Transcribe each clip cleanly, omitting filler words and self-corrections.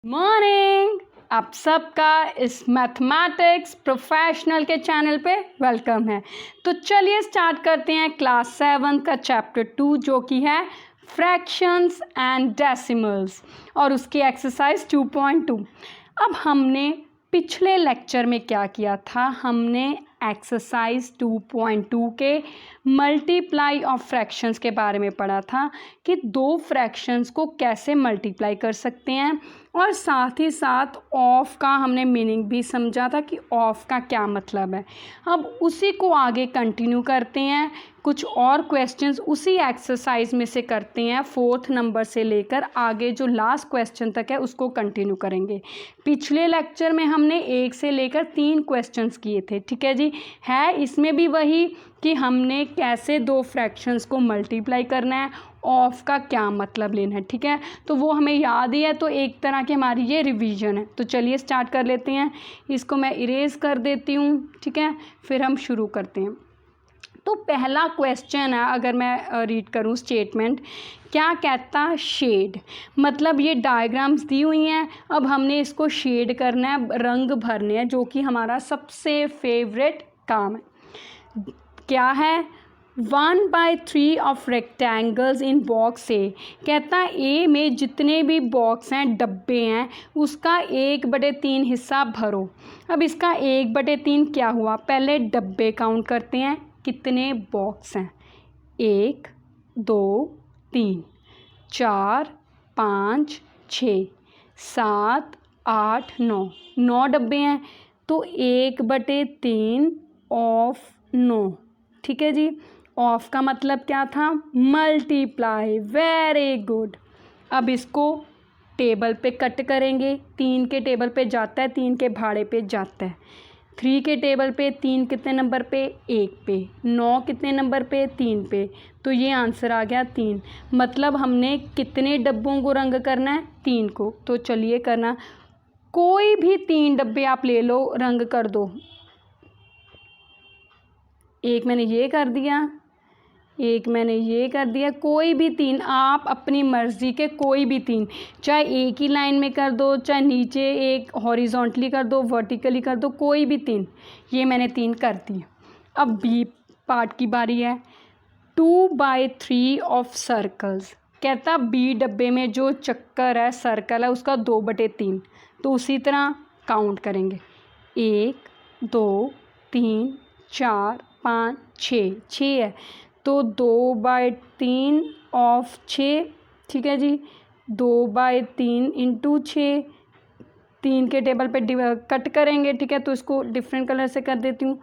Morning. आप सबका इस मैथमेटिक्स प्रोफेशनल के चैनल पे वेलकम है। तो चलिए स्टार्ट करते हैं क्लास 7 का चैप्टर 2 जो कि है फ्रैक्शंस एंड डेसिमल्स और उसकी एक्सरसाइज 2.2। अब हमने पिछले लेक्चर में क्या किया था, हमने एक्सरसाइज 2.2 के मल्टीप्लाई ऑफ फ्रैक्शंस के बारे में पढ़ा था कि दो फ्रैक्शंस को कैसे मल्टीप्लाई कर सकते हैं और साथ ही साथ ऑफ का हमने मीनिंग भी समझा था कि ऑफ का क्या मतलब है। अब उसी को आगे कंटिन्यू करते हैं, कुछ और क्वेश्चंस उसी एक्सरसाइज में से करते हैं। 4th नंबर से लेकर आगे जो लास्ट क्वेश्चन तक है उसको कंटिन्यू करेंगे। पिछले लेक्चर में हमने 1 से लेकर 3 क्वेश्चंस किए थे, ठीक है जी। है इसमें भी वही कि हमने कैसे दो फ्रैक्शंस को मल्टीप्लाई करना है, ऑफ का क्या मतलब लेना है, ठीक है। तो वो हमें याद ही है, तो एक तरह की हमारी ये रिवीजन है। तो चलिए स्टार्ट कर लेते हैं। इसको मैं इरेज कर देती हूँ, ठीक है, फिर हम शुरू करते हैं। तो पहला क्वेश्चन है, अगर मैं रीड करूँ स्टेटमेंट, क्या कहता शेड, मतलब ये डायग्राम्स दी हुई हैं। अब हमने इसको शेड करना है, रंग भरने हैं, जो कि हमारा सबसे फेवरेट काम है। क्या है, 1/3 ऑफ रेक्टेंगल्स इन बॉक्स ए। कहता ए में जितने भी बॉक्स हैं, डब्बे हैं, उसका 1/3 हिस्सा भरो। अब इसका 1/3 क्या हुआ, पहले डब्बे काउंट करते हैं, कितने बॉक्स हैं, 1 2 3 4 5 6 7 8 9 डब्बे हैं, तो 1/3 ऑफ 9, ठीक है जी। ऑफ का मतलब क्या था, मल्टीप्लाई, वेरी गुड। अब इसको टेबल पे कट करेंगे, 3 के टेबल पे जाता है, 3 के भाड़े पे जाता है। 3 के टेबल पे 3 कितने नंबर पे, 1 पे। 9 कितने नंबर पे, 3 पे। तो ये आंसर आ गया 3। मतलब हमने कितने डब्बों को रंग करना है, 3 को। तो चलिए करना, कोई भी 3 डब्बे आप ले लो, रंग कर दो। एक मैंने ये कर दिया, एक मैंने ये कर दिया, कोई भी 3 आप अपनी मर्ज़ी के, कोई भी 3, चाहे एक ही लाइन में कर दो, चाहे नीचे एक हॉरिजॉन्टली कर दो, वर्टिकली कर दो, कोई भी 3। ये मैंने 3 कर दिए। अब बी पार्ट की बारी है। 2/3 ऑफ सर्कल्स, कहता बी डब्बे में जो चक्कर है, सर्कल है, उसका 2/3। तो उसी तरह काउंट करेंगे, 1 2 3 4 5 6 है, तो 2/3 ऑफ 6, ठीक है जी। 2/3 इंटू 6, 3 के टेबल पे कट करेंगे, ठीक है। तो इसको डिफरेंट कलर से कर देती हूँ।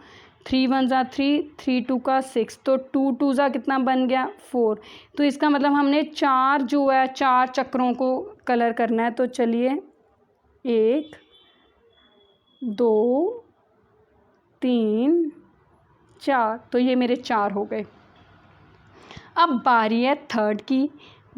3 1 ज़ा 3, 3 2 का 6, तो 2 2 ज़ा कितना बन गया, 4। तो इसका मतलब हमने 4 जो है, 4 चक्रों को कलर करना है। तो चलिए 1 2 3 4, तो ये मेरे 4 हो गए। अब बारी है थर्ड की।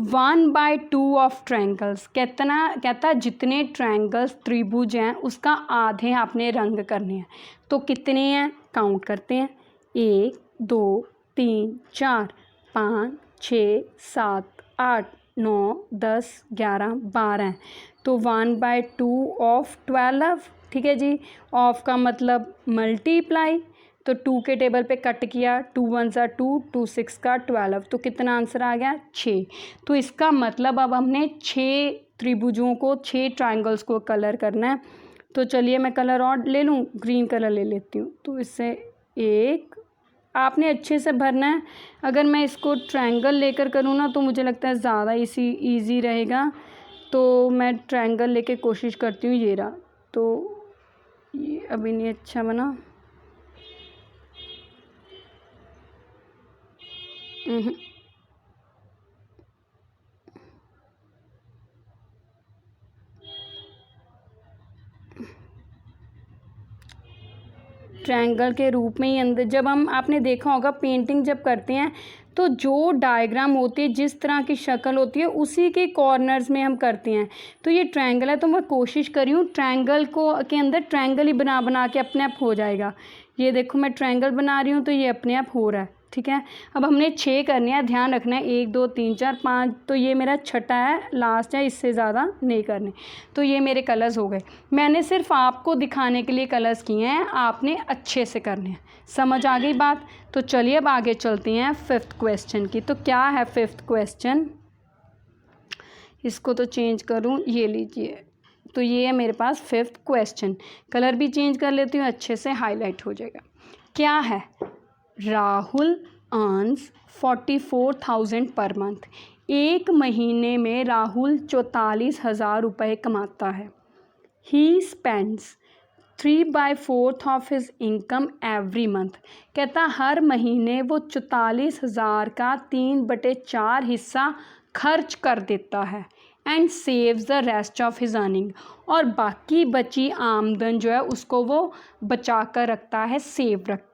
1/2 ऑफ ट्रायंगल्स, कहता जितने ट्रायंगल्स, त्रिभुज हैं, उसका आधे आपने रंग करने हैं। तो कितने हैं, काउंट करते हैं, 1 2 3 4 5 6 7 8 9 10 11 12। तो 1/2 ऑफ 12, ठीक है जी। ऑफ का मतलब मल्टीप्लाई, तो 2 के टेबल पे कट किया, 2 1 ज़ा 2, 2 6 का 12, तो कितना आंसर आ गया, 6। तो इसका मतलब अब हमने 6 त्रिभुजों को, 6 ट्रायंगल्स को कलर करना है। तो चलिए मैं कलर और ले लूँ, ग्रीन कलर ले लेती हूँ। तो इससे एक आपने अच्छे से भरना है। अगर मैं इसको ट्रायंगल लेकर करूँ ना, तो मुझे लगता है ज़्यादा ईजी रहेगा। तो मैं ट्रायंगल लेके कोशिश करती हूँ। ये रहा, तो ये अभी नहीं अच्छा बना। ट्रायंगल के रूप में ही अंदर, जब हम, आपने देखा होगा पेंटिंग जब करते हैं, तो जो डायग्राम होती है, जिस तरह की शक्ल होती है, उसी के कॉर्नर्स में हम करते हैं। तो ये ट्रायंगल है, तो मैं कोशिश करी हूँ ट्रायंगल को के अंदर ट्रायंगल ही बना बना के अपने आप हो जाएगा। ये देखो मैं ट्रायंगल बना रही हूँ, तो ये अपने आप हो रहा है। ठीक है। अब हमने 6 करने हैं, ध्यान रखना है 1 2 3 4 5, तो ये मेरा छठा है, लास्ट है, इससे ज़्यादा नहीं करने। तो ये मेरे कलर्स हो गए। मैंने सिर्फ आपको दिखाने के लिए कलर्स किए हैं, आपने अच्छे से करने हैं। समझ आ गई बात? तो चलिए अब आगे चलते हैं 5th क्वेश्चन की। तो क्या है 5th क्वेश्चन, इसको तो चेंज करूँ, ये लीजिए। तो ये है मेरे पास 5th क्वेश्चन। कलर भी चेंज कर लेती हूँ, अच्छे से हाईलाइट हो जाएगा। क्या है? Rahul earns 44,000 per month. एक महीने में राहुल 44,000 रुपये कमाता है। He spends 3/4 of his income every month. कहता हर महीने वो 44,000 का 3/4 हिस्सा खर्च कर देता है। And saves the rest of his earning, और बाकी बची आमदन जो है उसको वो बचा कर रखता है,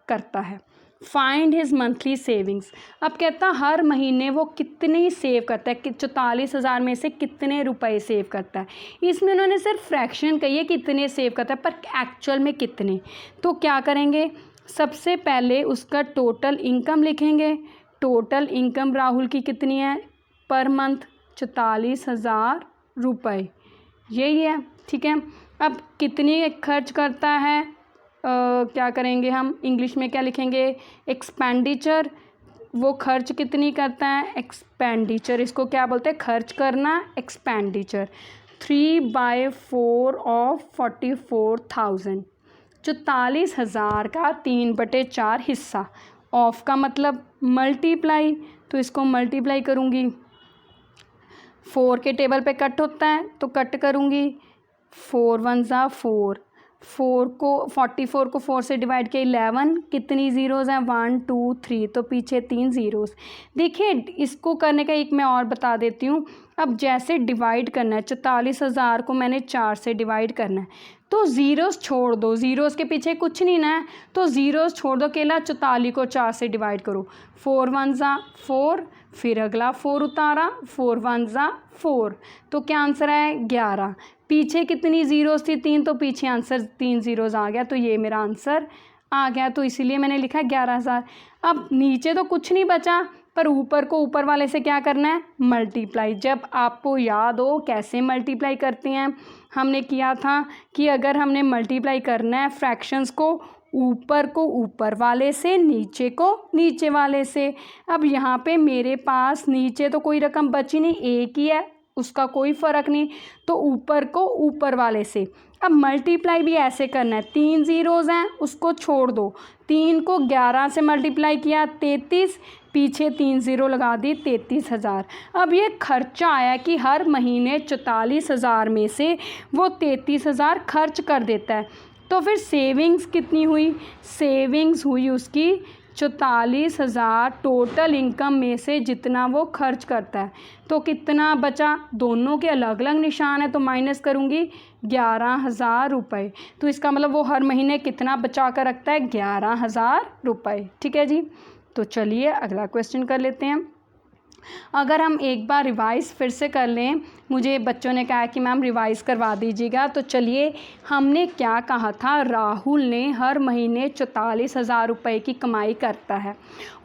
करता है। Find his monthly savings. अब कहता हर महीने वो कितनी सेव करता है, कि 44,000 में से कितने रुपए सेव करता है। इसमें उन्होंने सिर्फ फ्रैक्शन कही है कितने सेव करता है, पर एक्चुअल में कितने। तो क्या करेंगे, सबसे पहले उसका टोटल इनकम लिखेंगे। टोटल इनकम राहुल की कितनी है पर मंथ? 44,000 रुपये, यही है, ठीक है। अब कितनी खर्च करता है, क्या करेंगे हम, इंग्लिश में क्या लिखेंगे, एक्सपेंडिचर। वो खर्च कितनी करता है, एक्सपेंडिचर, इसको क्या बोलते हैं, खर्च करना, एक्सपेंडिचर। 3/4 ऑफ 44,000, 44,000 का 3/4 हिस्सा। ऑफ का मतलब मल्टीप्लाई, तो इसको मल्टीप्लाई करूँगी। 4 के टेबल पे कट होता है तो कट करूँगी, 4 1 ज़ा 4, 44 को 4 से डिवाइड किया 11, कितनी ज़ीरोज़ हैं, 1 2 3, तो पीछे 3 ज़ीरोज़। देखिए इसको करने का एक मैं और बता देती हूँ। अब जैसे डिवाइड करना है, 44,000 को मैंने 4 से डिवाइड करना है, तो ज़ीरोज़ छोड़ दो, ज़ीरोज़ के पीछे कुछ नहीं ना है, तो ज़ीरोज़ छोड़ दो, अकेला 44 को 4 से डिवाइड करो। 4 1 ज़ा 4, फिर अगला 4 उतारा, 4 1 ज़ा 4, तो क्या आंसर है 11। पीछे कितनी ज़ीरोज़ थी, 3, तो पीछे आंसर 3 ज़ीरोज़ आ गया, तो ये मेरा आंसर आ गया। तो इसीलिए मैंने लिखा 11,000। अब नीचे तो कुछ नहीं बचा, पर ऊपर को ऊपर वाले से क्या करना है, मल्टीप्लाई। जब आपको याद हो कैसे मल्टीप्लाई करते हैं, हमने किया था कि अगर हमने मल्टीप्लाई करना है फ्रैक्शंस को ऊपर वाले से, नीचे को नीचे वाले से। अब यहाँ पे मेरे पास नीचे तो कोई रकम बची नहीं, एक ही है, उसका कोई फ़र्क नहीं, तो ऊपर को ऊपर वाले से। अब मल्टीप्लाई भी ऐसे करना है, 3 ज़ीरोज़ हैं उसको छोड़ दो, 3 को 11 से मल्टीप्लाई किया 33, पीछे 3 ज़ीरो लगा दी 33,000। अब ये खर्चा आया कि हर महीने 44,000 में से वो 33,000 खर्च कर देता है। तो फिर सेविंग्स कितनी हुई, सेविंग्स हुई उसकी 44,000 टोटल इनकम में से जितना वो खर्च करता है। तो कितना बचा, दोनों के अलग अलग निशान है, तो माइनस करूँगी 11,000 रुपये। तो इसका मतलब वो हर महीने कितना बचा कर रखता है, 11,000 रुपये। ठीक है जी। तो चलिए अगला क्वेश्चन कर लेते हैं। अगर हम एक बार रिवाइज़ फिर से कर लें, मुझे बच्चों ने कहा कि मैम रिवाइज़ करवा दीजिएगा। तो चलिए, हमने क्या कहा था, राहुल ने हर महीने 44,000 रुपये की कमाई करता है,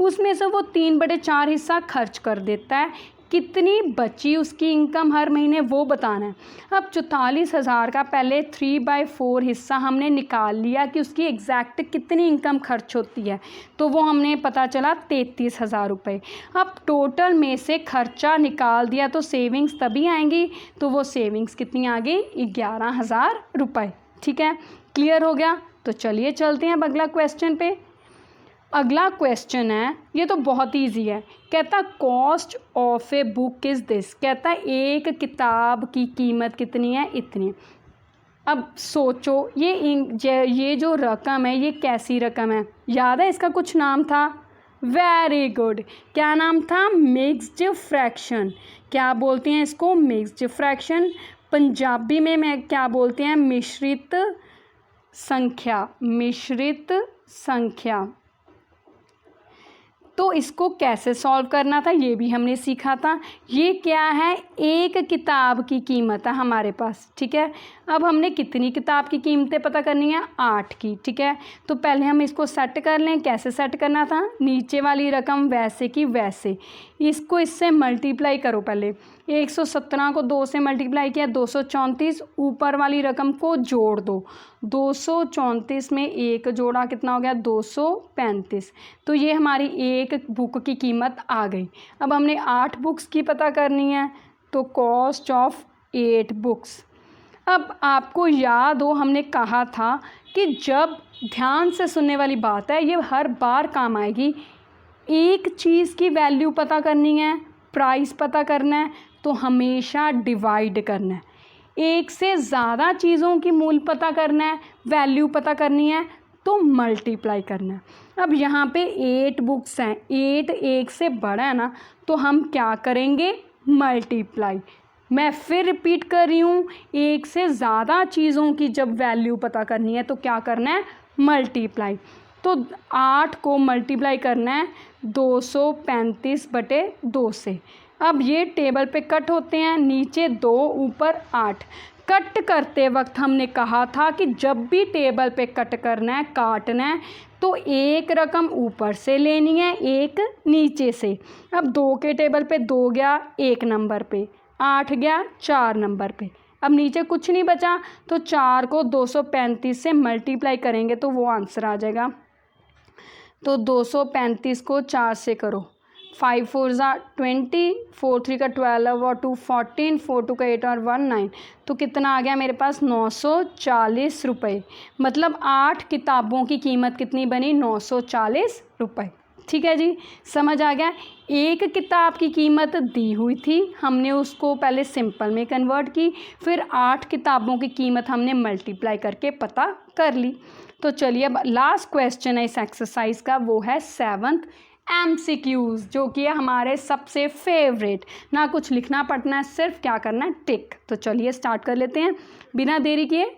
उसमें से वो 3/4 हिस्सा खर्च कर देता है। कितनी बची उसकी इनकम हर महीने वो बताना है। अब 44,000 का पहले 3/4 हिस्सा हमने निकाल लिया कि उसकी एग्जैक्ट कितनी इनकम खर्च होती है, तो वो हमने पता चला 33,000 रुपये। अब टोटल में से खर्चा निकाल दिया तो सेविंग्स तभी आएंगी, तो वो सेविंग्स कितनी आ गई, 11,000 रुपये। ठीक है, क्लियर हो गया। तो चलिए चलते हैं अब अगला क्वेश्चन पे। अगला क्वेश्चन है, ये तो बहुत ईजी है। कहता cost of a book is this. कहता एक किताब की कीमत कितनी है, इतनी। अब सोचो ये जो रकम है ये कैसी रकम है, याद है इसका कुछ नाम था, वेरी गुड, क्या नाम था, मिक्स्ड फ्रैक्शन। क्या बोलते हैं इसको, मिक्स्ड फ्रैक्शन। पंजाबी में मैं क्या बोलते हैं, मिश्रित संख्या, मिश्रित संख्या। तो इसको कैसे सॉल्व करना था ये भी हमने सीखा था। ये क्या है, एक किताब की कीमत है हमारे पास, ठीक है। अब हमने कितनी किताब की कीमतें पता करनी है, 8 की, ठीक है। तो पहले हम इसको सेट कर लें। कैसे सेट करना था, नीचे वाली रकम वैसे की वैसे, इसको इससे मल्टीप्लाई करो। पहले 117 को 2 से मल्टीप्लाई किया 234, ऊपर वाली रकम को जोड़ दो। 234 में 1 जोड़ा कितना हो गया, 235। तो ये हमारी एक बुक की कीमत आ गई। अब हमने 8 बुक्स की पता करनी है, तो कॉस्ट ऑफ 8 बुक्स। अब आपको याद हो हमने कहा था कि जब ध्यान से सुनने वाली बात है, ये हर बार काम आएगी। एक चीज़ की वैल्यू पता करनी है, प्राइस पता करना है, तो हमेशा डिवाइड करना है। एक से ज़्यादा चीज़ों की मूल्य पता करना है, वैल्यू पता करनी है, तो मल्टीप्लाई करना है। अब यहाँ पे 8 बुक्स हैं, 8 1 से बड़ा है ना, तो हम क्या करेंगे, मल्टीप्लाई। मैं फिर रिपीट कर रही हूँ, एक से ज़्यादा चीज़ों की जब वैल्यू पता करनी है तो क्या करना है, मल्टीप्लाई। तो 8 को मल्टीप्लाई करना है 235/2 से। अब ये टेबल पे कट होते हैं, नीचे 2 ऊपर 8। कट करते वक्त हमने कहा था कि जब भी टेबल पे कट करना है, काटना है, तो एक रकम ऊपर से लेनी है, एक नीचे से। अब 2 के टेबल पे 2 गया 1 नंबर पे, 8 गया 4 नंबर पे। अब नीचे कुछ नहीं बचा, तो 4 को 235 से मल्टीप्लाई करेंगे तो वो आंसर आ जाएगा। तो 235 को 4 से करो, 5 4 ज़ा 20, 4 3 का 12 और 2 14, 4 2 का 8 और 1 9। तो कितना आ गया मेरे पास, 940 रुपये। मतलब 8 किताबों की कीमत कितनी बनी, 940 रुपये। ठीक है जी, समझ आ गया। एक किताब की कीमत दी हुई थी, हमने उसको पहले सिंपल में कन्वर्ट की, फिर 8 किताबों की कीमत हमने मल्टीप्लाई करके पता कर ली। तो चलिए अब लास्ट क्वेश्चन है इस एक्सरसाइज का, वो है 7th MCQs, जो कि है हमारे सबसे फेवरेट। ना कुछ लिखना पड़ना है, सिर्फ क्या करना है, टिक। तो चलिए स्टार्ट कर लेते हैं बिना देरी किए।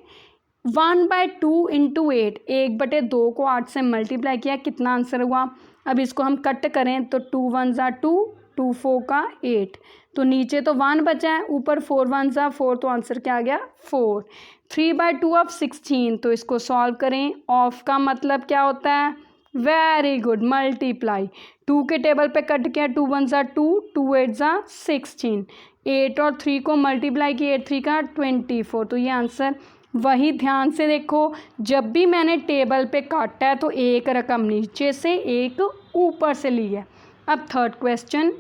1/2 × 8, 1/2 को 8 से मल्टीप्लाई किया, कितना आंसर हुआ। अब इसको हम कट करें तो 2 1 ज़ा 2, 2 4 का 8। तो नीचे तो 1 बचा है, ऊपर 4 1 ज़ा 4, तो आंसर क्या आ गया, 4। 3/2 ऑफ 16, तो इसको सॉल्व करें। ऑफ का मतलब क्या होता है, वेरी गुड, मल्टीप्लाई। 2 के टेबल पे कट किया, 2 1 ज़ा 2, 2 8 ज़ा 16। 8 और 3 को मल्टीप्लाई किया, 8 3 का 24। तो ये आंसर वही, ध्यान से देखो, जब भी मैंने टेबल पे काटा है तो एक रकम नीचे से एक ऊपर से ली है। अब थर्ड क्वेश्चन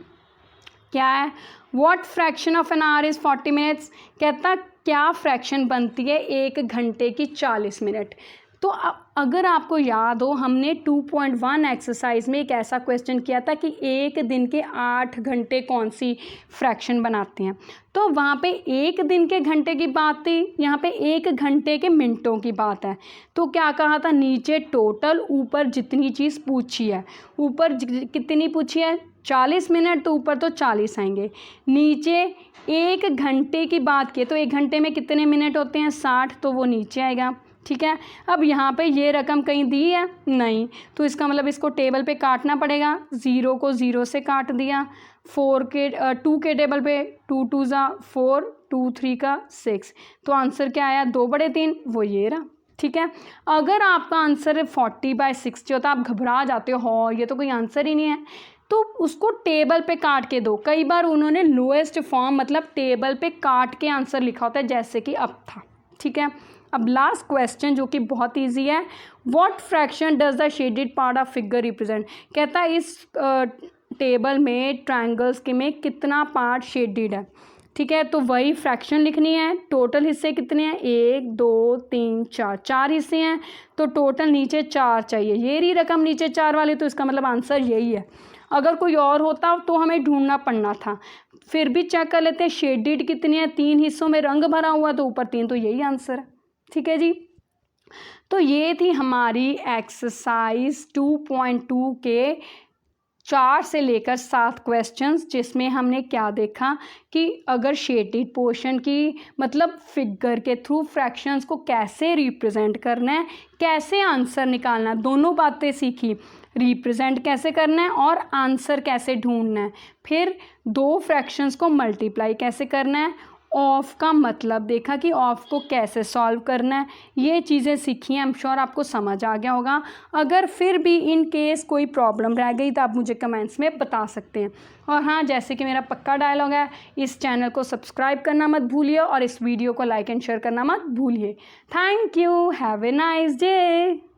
क्या है, what fraction of an hour is 40 minutes. कहता क्या फ्रैक्शन बनती है 1 घंटे की 40 मिनट। तो अगर आपको याद हो, हमने 2.1 एक्सरसाइज में एक ऐसा क्वेश्चन किया था कि एक दिन के 8 घंटे कौन सी फ्रैक्शन बनाते हैं। तो वहाँ पे एक दिन के घंटे की बात थी, यहाँ पे 1 घंटे के मिनटों की बात है। तो क्या कहा था, नीचे टोटल, ऊपर जितनी चीज़ पूछी है, ऊपर कितनी पूछी है 40 मिनट, तो ऊपर तो 40 आएंगे। नीचे 1 घंटे की बात की तो 1 घंटे में कितने मिनट होते हैं, 60, तो वो नीचे आएगा। ठीक है, अब यहाँ पे ये रकम कहीं दी है नहीं, तो इसका मतलब इसको टेबल पे काटना पड़ेगा। 0 को 0 से काट दिया। 2 के टेबल पे 2 2 ज़ा 4, 2 3 का 6। तो आंसर क्या आया, 2/3, वो ये रहा। ठीक है, अगर आपका आंसर 40/60 होता, आप घबरा जाते हो, हाँ ये तो कोई आंसर ही नहीं है, तो उसको टेबल पे काट के दो। कई बार उन्होंने लोएस्ट फॉर्म मतलब टेबल पे काट के आंसर लिखा होता है, जैसे कि अब था। ठीक है, अब लास्ट क्वेश्चन जो कि बहुत इजी है, what fraction does the shaded part of figure represent. कहता है इस टेबल में ट्रायंगल्स के में कितना पार्ट शेडेड है। ठीक है, तो वही फ्रैक्शन लिखनी है। टोटल हिस्से कितने हैं, 1 2 3 4, 4 हिस्से हैं, तो टोटल नीचे 4 चाहिए। ये रही रकम नीचे 4 वाली, तो इसका मतलब आंसर यही है। अगर कोई और होता तो हमें ढूंढना पड़ना था, फिर भी चेक कर लेते हैं शेडेड कितनी है। 3 हिस्सों में रंग भरा हुआ, तो ऊपर 3, तो यही आंसर है। ठीक है जी, तो ये थी हमारी एक्सरसाइज 2.2 के 4 से लेकर 7 क्वेश्चंस, जिसमें हमने क्या देखा कि अगर शेडेड पोर्शन की मतलब फिगर के थ्रू फ्रैक्शंस को कैसे रिप्रेजेंट करना है, कैसे आंसर निकालना है, दोनों बातें सीखी। रिप्रेजेंट कैसे करना है और आंसर कैसे ढूंढना है। फिर दो फ्रैक्शंस को मल्टीप्लाई कैसे करना है, ऑफ का मतलब देखा कि ऑफ को कैसे सॉल्व करना है। ये चीज़ें सीखी हैं, आई एम श्योर आपको समझ आ गया होगा। अगर फिर भी इन केस कोई प्रॉब्लम रह गई तो आप मुझे कमेंट्स में बता सकते हैं। और हाँ, जैसे कि मेरा पक्का डायलॉग है, इस चैनल को सब्सक्राइब करना मत भूलिए और इस वीडियो को लाइक एंड शेयर करना मत भूलिए। Thank you, have a nice day.